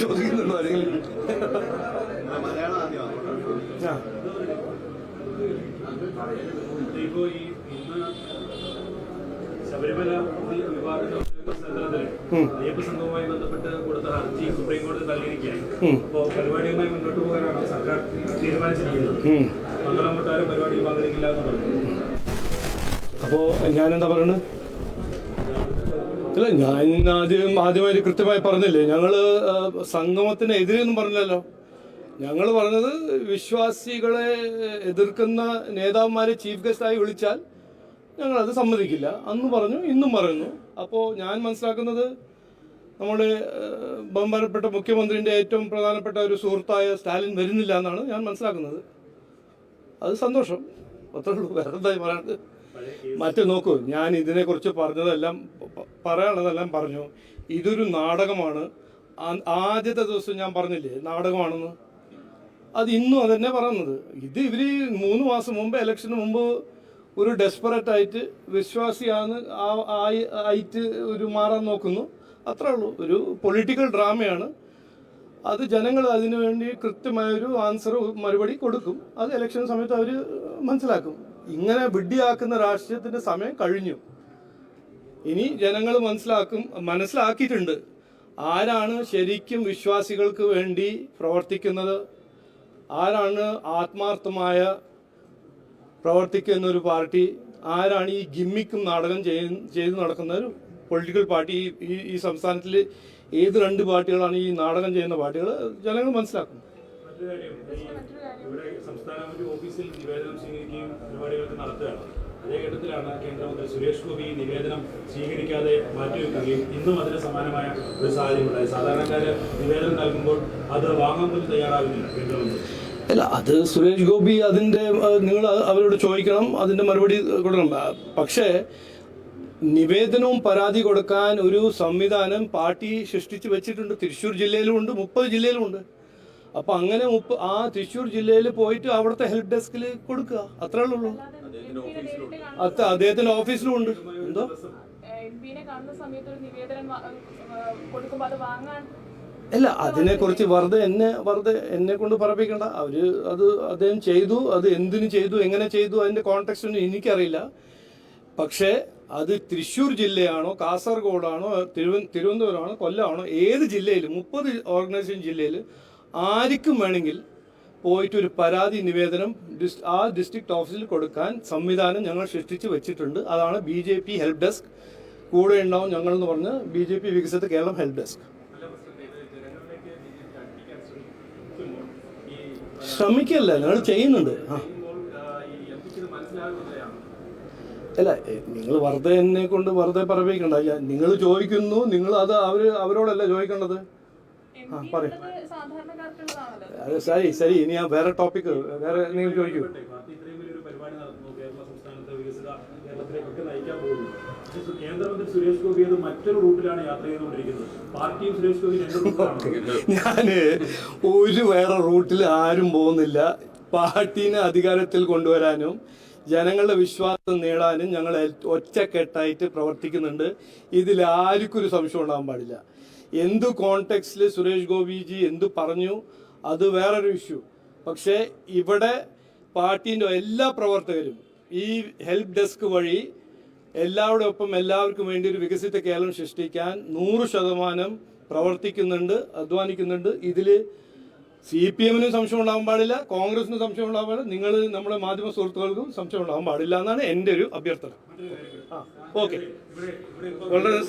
ചോദിക്കുന്നുണ്ടോ ആരെങ്കിലും? ശബരിമല അയ്യപ്പ സംഘവുമായി ബന്ധപ്പെട്ട് കൊടുത്ത ഹർജി സുപ്രീം കോടതി തള്ളിയിരിക്കുകയാണ്. അപ്പോൾ പരിപാടിയുമായി മുന്നോട്ട് പോകാനാണ് സർക്കാർ തീരുമാനിച്ചിരിക്കുന്നത്. മംഗളം കൊട്ടാരം പരിപാടിയിൽ പങ്കെടുക്കില്ല എന്ന് പറഞ്ഞു. അപ്പോൾ ഞാനെന്താ പറയുന്നത്? അല്ല, ഞാൻ ആദ്യമായി കൃത്യമായി പറഞ്ഞില്ലേ, ഞങ്ങൾ സംഗമത്തിന് എതിരെയൊന്നും പറഞ്ഞില്ലല്ലോ. ഞങ്ങൾ പറഞ്ഞത് വിശ്വാസികളെ എതിർക്കുന്ന നേതാക്കന്മാരെ ചീഫ് ഗസ്റ്റായി വിളിച്ചാൽ ഞങ്ങളത് സമ്മതിക്കില്ല അന്ന് പറഞ്ഞു, ഇന്നും പറയുന്നു. അപ്പോൾ ഞാൻ മനസ്സിലാക്കുന്നത് നമ്മുടെ ബഹുമാനപ്പെട്ട മുഖ്യമന്ത്രിൻ്റെ ഏറ്റവും പ്രധാനപ്പെട്ട ഒരു സുഹൃത്തായ സ്റ്റാലിൻ വരുന്നില്ല എന്നാണ് ഞാൻ മനസ്സിലാക്കുന്നത്. അത് സന്തോഷം, അത്രേ ഉള്ളൂ. വേറെ എന്തായി പറയാണ്ട്. മറ്റു നോക്കൂ, ഞാൻ ഇതിനെക്കുറിച്ച് പറയാനുള്ളതെല്ലാം പറഞ്ഞു. ഇതൊരു നാടകമാണ്. ആദ്യത്തെ ദിവസം ഞാൻ പറഞ്ഞില്ലേ നാടകമാണെന്ന്. അത് ഇന്നും അതന്നെ പറയുന്നത്. ഇവർ 3 മാസം മുമ്പ്, ഇലക്ഷന് മുമ്പ് ഒരു ഡെസ്പറേറ്റ് ആയിട്ട് വിശ്വാസിയാണ് ആയിട്ട് ഒരു മാറാൻ നോക്കുന്നു. അത്രേ ഉള്ളൂ. ഒരു പൊളിറ്റിക്കൽ ഡ്രാമയാണ് അത്. ജനങ്ങൾ അതിനു വേണ്ടി കൃത്യമായൊരു ആൻസർ, മറുപടി കൊടുക്കും. അത് ഇലക്ഷൻ സമയത്ത് അവർ മനസ്സിലാക്കും. ഇങ്ങനെ വിഡ്ഢിയാക്കുന്ന രാഷ്ട്രീയത്തിൻ്റെ സമയം കഴിഞ്ഞു. ഇനി ജനങ്ങൾ മനസ്സിലാക്കിയിട്ടുണ്ട് ആരാണ് ശരിക്കും വിശ്വാസികൾക്ക് വേണ്ടി പ്രവർത്തിക്കുന്നത്, ആരാണ് ആത്മാർത്ഥമായ പ്രവർത്തിക്കുന്ന ഒരു പാർട്ടി, ആരാണ് ഈ ഗിമ്മിക്കും നാടകം ചെയ്ത് നടക്കുന്ന ഒരു പൊളിറ്റിക്കൽ പാർട്ടി. ഈ സംസ്ഥാനത്തിൽ ഏത് 2 പാർട്ടികളാണ് ഈ നാടകം ചെയ്യുന്ന പാർട്ടികൾ ജനങ്ങൾ മനസ്സിലാക്കും. ഇവിടെ സംസ്ഥാന ഓഫീസിൽ നിവേദനം സ്വീകരിക്കുകയും പരിപാടികളൊക്കെ നടത്തുകയാണ്. അതേ ഘട്ടത്തിലാണ് കേന്ദ്രമന്ത്രി സുരേഷ് ഗോപി നിവേദനം സ്വീകരിക്കാതെ മാറ്റിവെക്കുകയും ഇന്നും അതിന് സമാനമായ ഒരു സാഹചര്യം ഉണ്ടായി. സാധാരണക്കാര് നിവേദനം നൽകുമ്പോൾ അത് വാങ്ങാൻ പോലും തയ്യാറാകുന്നില്ല കേന്ദ്രമന്ത്രി. അല്ല, അത് സുരേഷ് ഗോപി അതിൻ്റെ നിങ്ങൾ അവരോട് ചോദിക്കണം, അതിൻ്റെ മറുപടി കൊടുക്കണം. പക്ഷേ നിവേദനവും പരാതി കൊടുക്കാൻ ഒരു സംവിധാനം പാർട്ടി സൃഷ്ടിച്ച് വെച്ചിട്ടുണ്ട്. തൃശ്ശൂർ ജില്ലയിലുമുണ്ട്, 30 ജില്ലയിലുമുണ്ട്. അപ്പം അങ്ങനെ ആ തൃശ്ശൂർ ജില്ലയിൽ പോയിട്ട് അവിടുത്തെ ഹെൽപ്പ് ഡെസ്കിൽ കൊടുക്കുക, അത്രേ ഉള്ളൂ. അദ്ദേഹത്തിന്റെ ഓഫീസിലും ഉണ്ട്. എന്തോ അല്ല, അതിനെക്കുറിച്ച് വെറുതെ എന്നെ കൊണ്ട് പറയിപ്പിക്കണ്ട. അദ്ദേഹം ചെയ്തു, അത് എന്തിനു ചെയ്തു, എങ്ങനെ ചെയ്തു, അതിന്റെ കോൺടെക്സ്റ്റ് ഒന്നും എനിക്കറിയില്ല. പക്ഷേ അത് തൃശ്ശൂർ ജില്ലയാണോ, കാസർഗോഡാണോ, തിരുവനന്തപുരമാണോ, കൊല്ലമാണോ, ഏത് ജില്ലയിലും 30 ഓർഗനൈസേഷൻ ജില്ലയിൽ ആർക്കും വേണമെങ്കിൽ പോയിട്ട് ഒരു പരാതി നിവേദനം ആ ഡിസ്ട്രിക്ട് ഓഫീസിൽ കൊടുക്കാൻ സംവിധാനം ഞങ്ങൾ സൃഷ്ടിച്ച് വെച്ചിട്ടുണ്ട്. അതാണ് BJP ഹെൽപ്പ് ഡെസ്ക്. കൂടെ ഉണ്ടാവും ഞങ്ങൾ എന്ന് പറഞ്ഞ് BJP വികസിത കേരളം ഹെൽപ്പ് ഡെസ്ക്. ശ്രമിക്കല്ല, ഞങ്ങൾ ചെയ്യുന്നുണ്ട്. അല്ല, നിങ്ങൾ വെറുതെ എന്നെ കൊണ്ട് വെറുതെ പറയിപ്പിക്കണ്ട. നിങ്ങൾ ചോദിക്കുന്നു, നിങ്ങൾ അത് അവരോടല്ല ചോദിക്കേണ്ടത്. പറയും. അത് ശരി. ഇനി ആ വേറെ ടോപ്പിക്ക് വേറെ നിങ്ങൾ ചോദിക്കൂ. കേന്ദ്രമന്ത്രി സുരേഷ് ഗോപി അത് മറ്റൊരു റൂട്ടിലാണ് യാത്ര ചെയ്തുകൊണ്ടിരിക്കുന്നത്. പാർട്ടിയും സുരേഷ് ഗോപി ഞാന് ഒരു വേറെ റൂട്ടിൽ ആരും പോകുന്നില്ല. പാർട്ടീനെ അധികാരത്തിൽ കൊണ്ടുവരാനും ജനങ്ങളുടെ വിശ്വാസം നേടാനും ഞങ്ങൾ ഒറ്റക്കെട്ടായിട്ട് പ്രവർത്തിക്കുന്നുണ്ട്. ഇതിൽ ആർക്കും ഒരു സംശയം ഉണ്ടാകാൻ പാടില്ല. എന്ത് കോണ്ടെക്സ്റ്റിൽ സുരേഷ് ഗോപിജി എന്ത് പറഞ്ഞു അത് വേറൊരു ഇഷ്യൂ. പക്ഷേ ഇവിടെ പാർട്ടീൻ്റെ എല്ലാ പ്രവർത്തകരും ഈ ഹെൽപ്പ് ഡെസ്ക് വഴി എല്ലാവരോടൊപ്പം എല്ലാവർക്കും വേണ്ടി ഒരു വികസിത കേരളം സൃഷ്ടിക്കാൻ 100% പ്രവർത്തിക്കുന്നുണ്ട്, അധ്വാനിക്കുന്നുണ്ട്. ഇതിൽ CPM-നും സംശയം ഉണ്ടാകാൻ പാടില്ല, കോൺഗ്രസിനും സംശയം ഉണ്ടാകാൻ പാടില്ല, നിങ്ങൾ നമ്മുടെ മാധ്യമ സുഹൃത്തുക്കൾക്കും സംശയം ഉണ്ടാകാൻ പാടില്ല എന്നാണ് എൻ്റെ ഒരു അഭ്യർത്ഥന. ഓക്കെ, വളരെ